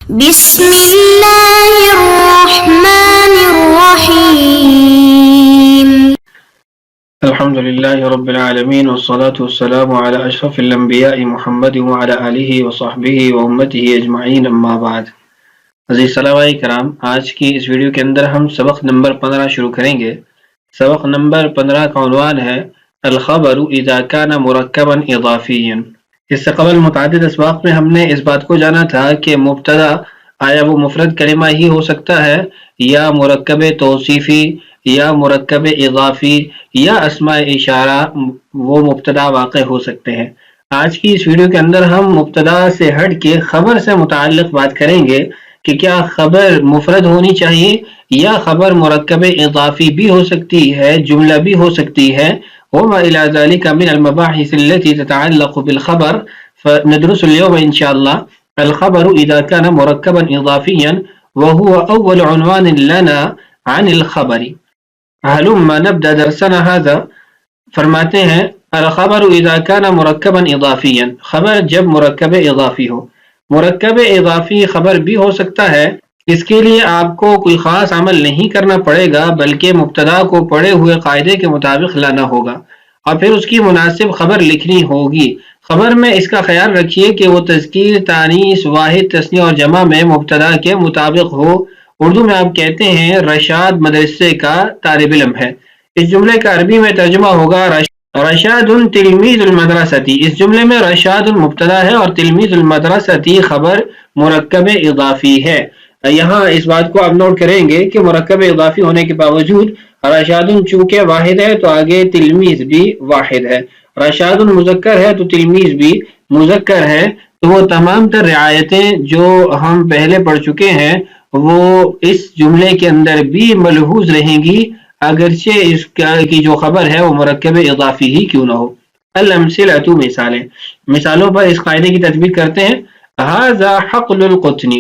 بسم الله الرحمن الرحيم. الحمد لله رب العالمين والصلاة والسلام على أشرف الأنبياء محمد وعلى آله وصحبه وأمته أجمعين أما بعد. عزیز صلوائے کرام، آج کی اس ویڈیو کے اندر ہم سبق نمبر 15 شروع کریں گے. سبق نمبر 15 کا عنوان ہے الخبر اذا كان مرکبا اضافیا. اس سے قبل متعدد اسباق میں ہم نے اس بات کو جانا تھا کہ مبتدا آیا وہ مفرد کلمہ ہی ہو سکتا ہے یا مرکب توصیفی یا مرکب اضافی یا اسماء اشارہ وہ مبتدا واقع ہو سکتے ہیں. آج کی اس ویڈیو کے اندر ہم مبتدا سے ہٹ کے خبر سے متعلق بات کریں گے کہ کیا خبر مفرد ہونی چاہیے یا خبر مرکب اضافی بھی ہو سکتی ہے، جملہ بھی ہو سکتی ہے. وما إلى ذلك من المباحث التي تتعلق بالخبر. فندرس اليوم إن شاء الله الخبر إذا كان مركبا إضافيا وهو أول عنوان لنا عن الخبر. هلما نبدأ درسنا هذا. فرماتے ہیں الخبر اذا كان مرکبا اضافیا، خبر جب مرکب اضافی ہو. مرکب اضافی خبر بھی ہو سکتا ہے. اس کے لیے آپ کو کوئی خاص عمل نہیں کرنا پڑے گا بلکہ مبتدا کو پڑھے ہوئے قاعدے کے مطابق لانا ہوگا اور پھر اس کی مناسب خبر لکھنی ہوگی. خبر میں اس کا خیال رکھیے کہ وہ تذکیر، تانیث، واحد، تثنیہ اور جمع میں مبتدا کے مطابق ہو. اردو میں آپ کہتے ہیں رشاد مدرسے کا طالب علم ہے. اس جملے کا عربی میں ترجمہ ہوگا رشاد تلمیذ المدرستی. اس جملے میں رشاد مبتدا ہے اور تلمیذ المدرستی خبر مرکب اضافی ہے. یہاں اس بات کو آپ نوٹ کریں گے کہ مرکب اضافی ہونے کے باوجود رشاد چونکہ واحد ہے تو آگے تلمیذ بھی واحد ہے. رشاد مذکر ہے تو تلمیذ بھی مذکر ہے. تو وہ تمام تر رعایتیں جو ہم پہلے پڑھ چکے ہیں وہ اس جملے کے اندر بھی ملحوظ رہیں گی اگرچہ اس کی جو خبر ہے وہ مرکب اضافی ہی کیوں نہ ہو. الامثلۃ، مثالوں پر اس قاعدے کی تطبیق کرتے ہیں. ھذا حقل القطن،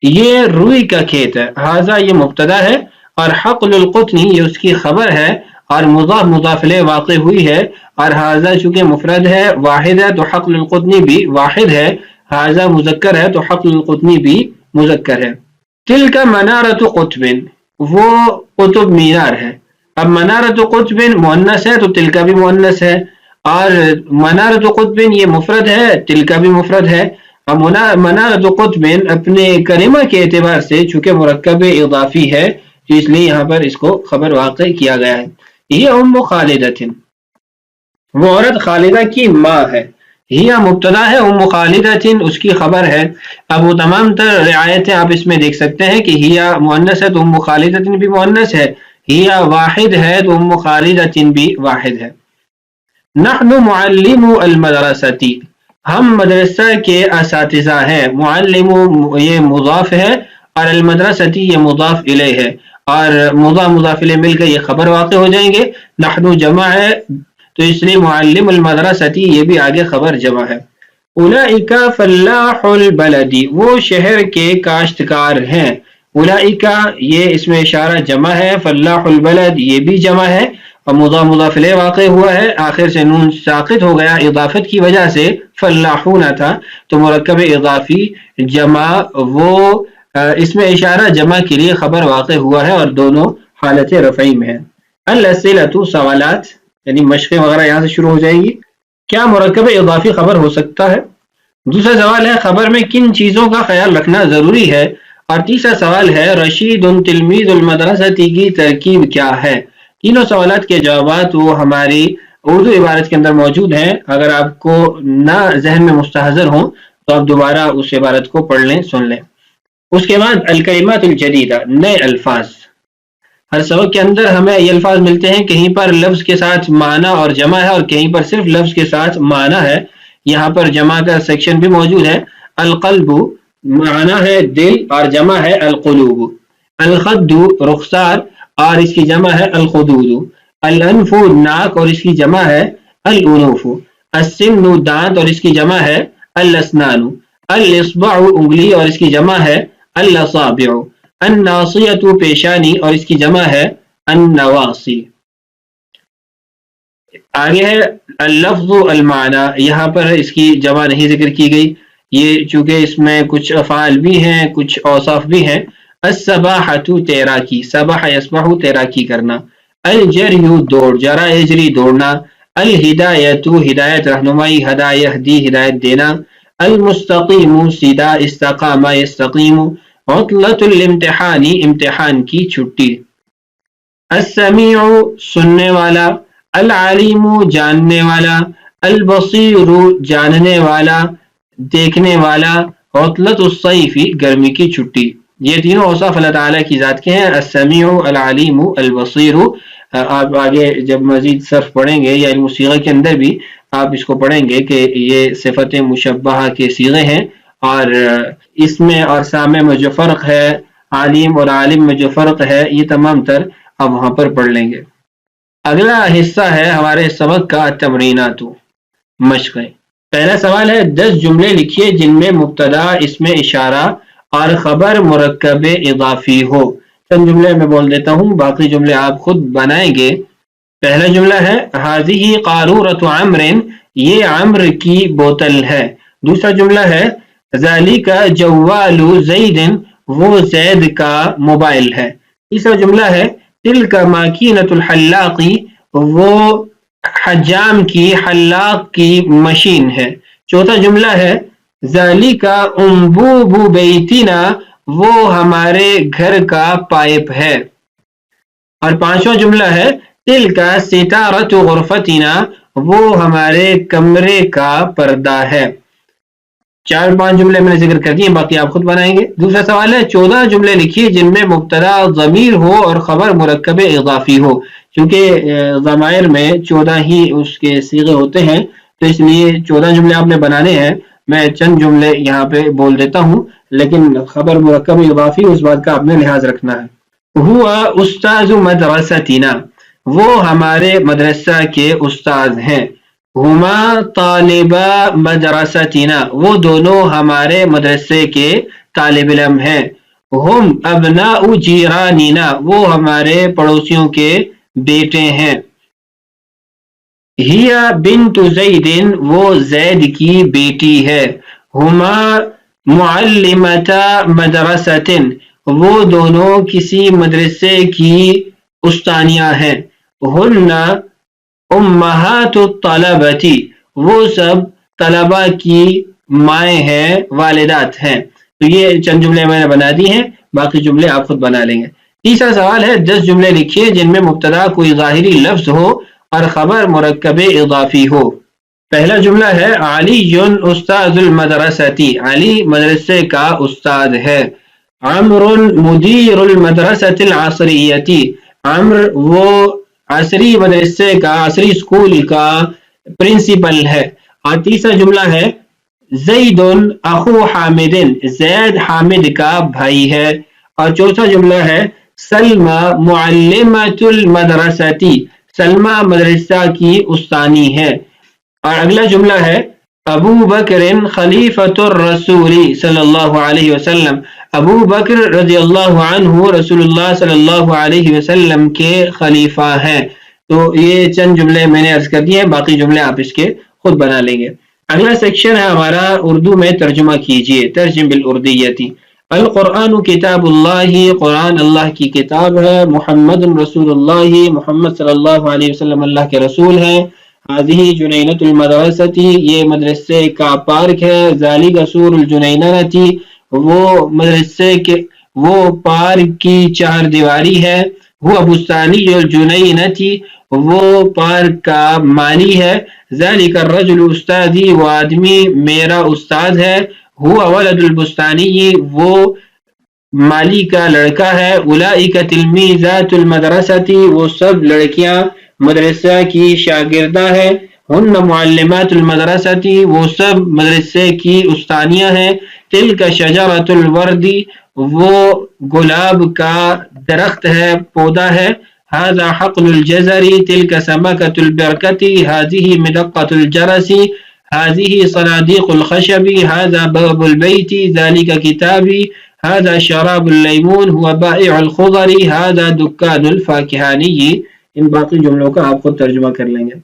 یہ روئی کا کھیت ہے. ھذا یہ مبتدا ہے اور حقل القطن یہ اس کی خبر ہے اور مضاف مضاف الیہ واقع ہوئی ہے. اور ھذا چونکہ مفرد ہے، واحد ہے تو حقل القطن بھی واحد ہے. ھذا مذکر ہے تو حقل القطن بھی مذکر ہے. تلک منارۃ قطب، وہ قطب مینار ہے. اب منارۃ قطب مؤنث ہے تو تلک بھی مؤنث ہے اور منارۃ قطب یہ مفرد ہے، تلک بھی مفرد ہے. منارۃ قطب اپنے کلمہ کے اعتبار سے چونکہ مرکب اضافی ہے تو اس لیے یہاں پر اس کو خبر واقع کیا گیا ہے. یہ ام خالدۃ، وہ عورت خالدہ کی ماں ہے. یہ مبتدا ہے، ام خالدۃ اس کی خبر ہے. اب وہ تمام تر رعایتیں آپ اس میں دیکھ سکتے ہیں کہ ہی مؤنث ہے تو ام خالدۃ بھی مؤنث ہے، ہی واحد ہے تو ام خالدۃ بھی واحد ہے. نحن معلم المدرسۃ، ہم مدرسہ کے اساتذہ ہیں. معلم یہ مضاف ہے اور المدرسۃ یہ مضاف الیہ ہے اور مضاف الیہ مل کر یہ خبر واقع ہو جائیں گے. نحن جمع ہے تو اس لیے معلم المدرسۃ یہ بھی آگے خبر جمع ہے. اولئک فلاح البلد، وہ شہر کے کاشتکار ہیں. اولئک یہ اس میں اشارہ جمع ہے، فلاح البلد یہ بھی جمع ہے اور مضاف الیہ واقع ہوا ہے. آخر سے نون ساقط ہو گیا اضافت کی وجہ سے، فلاحون تھا تو مرکب اضافی جمع وہ اس میں اشارہ جمع کے لیے خبر واقع ہوا ہے اور دونوں حالت رفعی میں ہے. الاسئلۃ، سوالات یعنی مشقیں وغیرہ یہاں سے شروع ہو جائیں گی. کیا مرکب اضافی خبر ہو سکتا ہے؟ دوسرا سوال ہے خبر میں کن چیزوں کا خیال رکھنا ضروری ہے؟ اور تیسرا سوال ہے رشید تلمیذ المدرسۃ کی ترکیب کیا ہے؟ تینوں سوالات کے جوابات وہ ہماری اردو عبارت کے اندر موجود ہیں. اگر آپ کو نہ ذہن میں مستحضر ہوں تو آپ دوبارہ اس عبارت کو پڑھ لیں، سن لیں. اس کے بعد الکلمات الجدیدہ، نئے الفاظ. ہر سبق کے اندر ہمیں یہ الفاظ ملتے ہیں، کہیں پر لفظ کے ساتھ معنی اور جمع ہے اور کہیں پر صرف لفظ کے ساتھ معنی ہے. یہاں پر جمع کا سیکشن بھی موجود ہے. القلب معنی ہے دل اور جمع ہے القلوب. الخد رخسار اور اس کی جمع ہے الخدود. الانف ناک اور اس کی جمع ہے الانوف. السن دانت اور اس کی جمع ہے الاسنان. الاصبع انگلی اور اس کی جمع ہے الاصابع. الناصیۃ پیشانی اور اس کی جمع ہے النواصی. آگے ہے اللفظ المعنی، یہاں پر اس کی جمع نہیں ذکر کی گئی. یہ چونکہ اس میں کچھ افعال بھی ہیں کچھ اوصاف بھی ہیں. السباحۃ تیراکی، سبح یسبح تیراکی کرنا. الجری دوڑ، جرا یجری دوڑنا. الہدایت ہدایت رہنمائی، ہدا یہدی ہدایت دینا. المستقیم سیدھا، استقام یستقیم. عطلۃ الامتحان امتحان کی چھٹی. السمیع سننے والا. العلیم جاننے والا. البصیر جاننے والا دیکھنے والا. عطلۃ الصیف گرمی کی چھٹی. یہ تینوں اوصاف اللہ تعالیٰ کی ذات کے ہیں، السمیع، العلیم، البصیر. آپ آگے جب مزید صرف پڑھیں گے یا علم الصیغہ کے اندر بھی آپ اس کو پڑھیں گے کہ یہ صفت مشبہہ کے صیغے ہیں، اور اس میں اور سامع میں جو فرق ہے، عالم اور عالم میں جو فرق ہے، یہ تمام تر آپ وہاں پر پڑھ لیں گے. اگلا حصہ ہے ہمارے سبق کا تمرینات، مشقیں. پہلا سوال ہے 10 جملے لکھیے جن میں مبتدا اسم اشارہ اور خبر مرکب اضافی ہو. چند جملے میں بول دیتا ہوں، باقی جملے آپ خود بنائیں گے. پہلا جملہ ہے هذه قارورۃ عمر، یہ عمر کی بوتل ہے. دوسرا جملہ ہے ذالک جوال زید، وہ زید کا موبائل ہے. تیسرا جملہ ہے تلک ماکینۃ الحلاق، وہ حجام کی حلاق کی مشین ہے. چوتھا جملہ ہے ذالک انبوب بیتنا، وہ ہمارے گھر کا پائپ ہے. اور پانچواں جملہ ہے تلک ستارۃ غرفتنا، وہ ہمارے کمرے کا پردہ ہے. 4-5 جملے میں نے ذکر کر دیے، باقی آپ خود بنائیں گے. دوسرا سوال ہے 14 جملے لکھیے جن میں مبتدا ضمیر ہو اور خبر مرکب اضافی ہو. کیونکہ ضمائر میں 14 ہی اس کے صیغے ہوتے ہیں، تو اس لیے 14 جملے آپ نے بنانے ہیں. میں چند جملے یہاں پہ بول دیتا ہوں، لیکن خبر مرکب اضافی اس بات کا آپ نے لحاظ رکھنا ہے. ہوا استاذ مدرستنا، وہ ہمارے مدرسہ کے استاذ ہیں. ہما طالبہ مدرستنا، وہ دونوں ہمارے مدرسے کے طالب علم ہیں. ہم ابناء جیراننا، وہ ہمارے پڑوسیوں کے بیٹے ہیں. ہی بنت زید، وہ زید کی بیٹی ہے. ہما معلمتا مدرست، وہ دونوں کسی مدرسے کی استانیہ ہیں. ہن امہات الطلبۃ، وہ سب طلبہ کی مائیں ہیں، والدات ہیں. تو یہ چند جملے میں نے بنا دی ہیں، باقی جملے آپ خود بنا لیں گے. تیسرا سوال ہے 10 جملے لکھیے جن میں مبتدا کوئی ظاہری لفظ ہو اور خبر مرکب اضافی ہو. پہلا جملہ ہے علی استاذ المدرسۃ، علی مدرسے کا استاد ہے. عمر مدیر المدرسۃ العصریۃ، عمر وہ عصری مدرسے کا، عصری اسکول کا پرنسپل ہے. اور تیسرا جملہ ہے زید اخو حامد، زید حامد کا بھائی ہے. اور چوتھا جملہ ہے سلمى معلمۃ المدرسۃ، سلمہ مدرسہ کی استانی ہے. اور اگلا جملہ ہے ابو بکر خلیفۃ الرسول صلی اللہ علیہ وسلم، ابو بکر رضی اللہ عنہ رسول اللہ صلی اللہ علیہ وسلم کے خلیفہ ہیں. تو یہ چند جملے میں نے عرض کر دیے ہیں، باقی جملے آپ اس کے خود بنا لیں گے. اگلا سیکشن ہے ہمارا اردو میں ترجمہ کیجئے، ترجم بالاردیتی. القرآن کتاب اللہ، قرآن اللہ کی کتاب ہے. محمد رسول اللہ، محمد صلی اللہ علیہ وسلم اللہ کے رسول ہیں. هذه جنینۃ المدرسۃ، یہ مدرسے کا پارک ہے. ذالک سور الجنینۃ، وہ مدرسے کے وہ پارک کی 4 دیواری ہے. وہ بستانی الجنینۃ، وہ پارک کا مالی ہے. ذالک الرجل استاذی، وہ آدمی میرا استاد ہے. ہوا ولد البستانی، وہ مالی کا لڑکا ہے. اولئک تلمیذات المدرسۃ، وہ سب لڑکیاں مدرسہ کی شاگردہ ہے. ہن معلمات المدرسۃ، وہ سب مدرسے کی استانیاں ہیں. تلک شجرۃ الورد، وہ گلاب کا درخت ہے، پودا ہے. هذا حقل الجزر، تلك سمكة البركة. هذه مدقة الجرس، هذه صناديق الخشب. هذا باب البيت، ذلك كتابي. هذا شراب الليمون، هو بائع الخضر. هذا دكان الفاكهاني. ان باقی جملوں کا آپ خود ترجمہ کر لیں گے.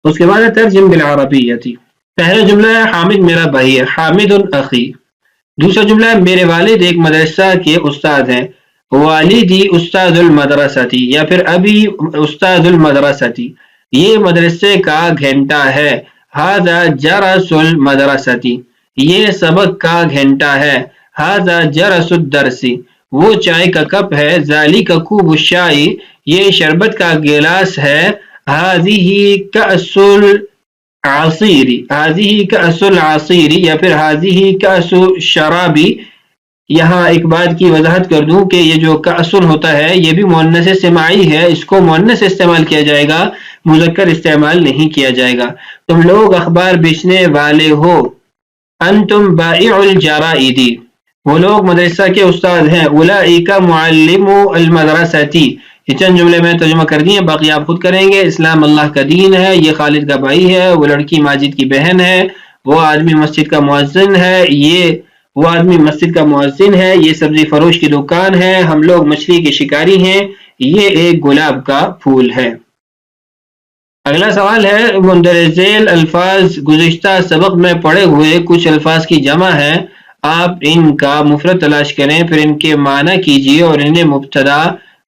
اس کے بعد ترجم بالعربیتی. پہلا جملہ ہے حامد میرا بھائی ہے، حامد اخی. دوسرا جملہ ہے میرے والد ایک مدرسہ کے استاد ہیں، والدی استاد المدرستی یا پھر ابھی استاد المدرستی، یہ مدرسے کا گھنٹہ ہے. ھذا جرس المدرستی، یہ سبق کا گھنٹہ ہے. ھذا جرس الدرس، وہ چائے کا کپ ہے. ذالک کوب الشائی، یہ شربت کا گلاس ہے. ھذہ کأس العصیر، ھذہ کأس العصیر یا پھر ھذہ کأس الشرابی. یہاں ایک بات کی وضاحت کر دوں کہ یہ جو کأسن ہوتا ہے یہ بھی مؤنث سماعی ہے، اس کو مؤنث استعمال کیا جائے گا، مذکر استعمال نہیں کیا جائے گا. تم لوگ اخبار بیچنے والے ہو. انتم بائع الجرائد، وہ لوگ مدرسہ کے استاد ہیں. اولئک معلمو المدرستی، یہ چند جملے میں ترجمہ کر دیے، باقی آپ خود کریں گے. اسلام اللہ کا دین ہے، یہ خالد کا بھائی ہے، وہ لڑکی ماجد کی بہن ہے، وہ آدمی مسجد کا مؤذن ہے، وہ آدمی مسجد کا مؤذن ہے، یہ سبزی فروش کی دکان ہے، ہم لوگ مچھلی کے شکاری ہیں، یہ ایک گلاب کا پھول ہے. اگلا سوال ہے مندرجہ ذیل الفاظ گزشتہ سبق میں پڑھے ہوئے کچھ الفاظ کی جمع ہے، آپ ان کا مفرد تلاش کریں، پھر ان کے معنی کیجیے اور انہیں مبتدا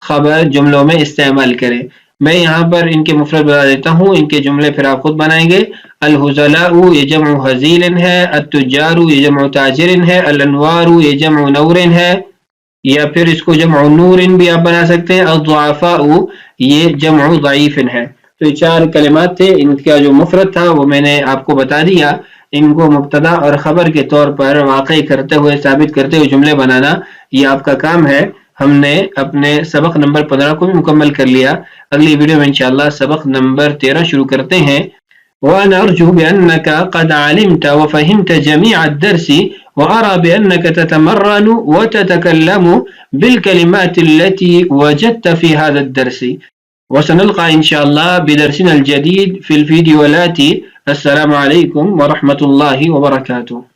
خبر جملوں میں استعمال کریں. میں یہاں پر ان کے مفرد بتا دیتا ہوں، ان کے جملے پھر آپ خود بنائیں گے. الحزلاء یہ جمع حزیل ہے، التجار یہ جمع تاجر ہے، الانوار یہ جمع نور ہے، یا پھر اس کو جمع نور بھی آپ بنا سکتے ہیں. الضعفاء یہ جمع ضعیف ہے. تو یہ چار کلمات تھے، ان کا جو مفرد تھا وہ میں نے آپ کو بتا دیا. ان کو مبتدا اور خبر کے طور پر واقع کرتے ہوئے ثابت کرتے ہوئے جملے بنانا یہ آپ کا کام ہے. ہم نے اپنے سبق نمبر 15 کو بھی مکمل کر لیا. اگلی ویڈیو میں انشاءاللہ سبق نمبر 13 شروع کرتے ہیں. وأنا أرجو بأنك قد علمت وفهمت جميع الدرس، وأرى بأنك تتمرن وتتكلم بالكلمات التي وجدت في هذا الدرس. وسنلقى إن شاء الله بدرسنا الجديد في الفيديو الآتي. السلام عليكم ورحمة الله وبركاته.